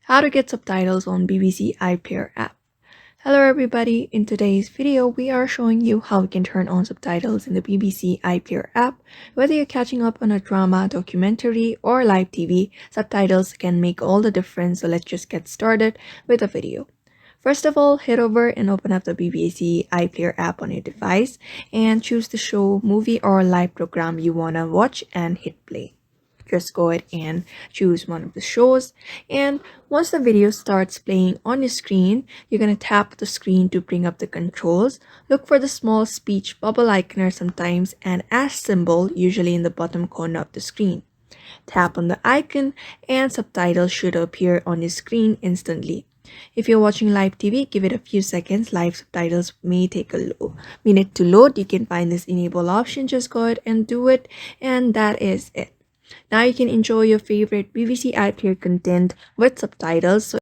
How to get subtitles on BBC iPlayer app. Hello everybody, in today's video we are showing you how you can turn on subtitles in the BBC iPlayer app. Whether you're catching up on a drama, documentary or live TV, subtitles can make all the difference, so let's just get started with the video. First of all, head over and open up the BBC iPlayer app on your device and choose the show, movie or live program you want to watch and hit play. Just go ahead and choose one of the shows, and once the video starts playing on your screen, you're going to tap the screen to bring up the controls. Look for the small speech bubble icon or sometimes an # symbol, usually in the bottom corner of the screen. Tap on the icon and subtitles should appear on your screen instantly. If you're watching live TV, give it a few seconds. Live subtitles may take a minute to load. You can find this enable option, just go ahead and do it, and that is it. Now you can enjoy your favorite BBC iPlayer content with subtitles. So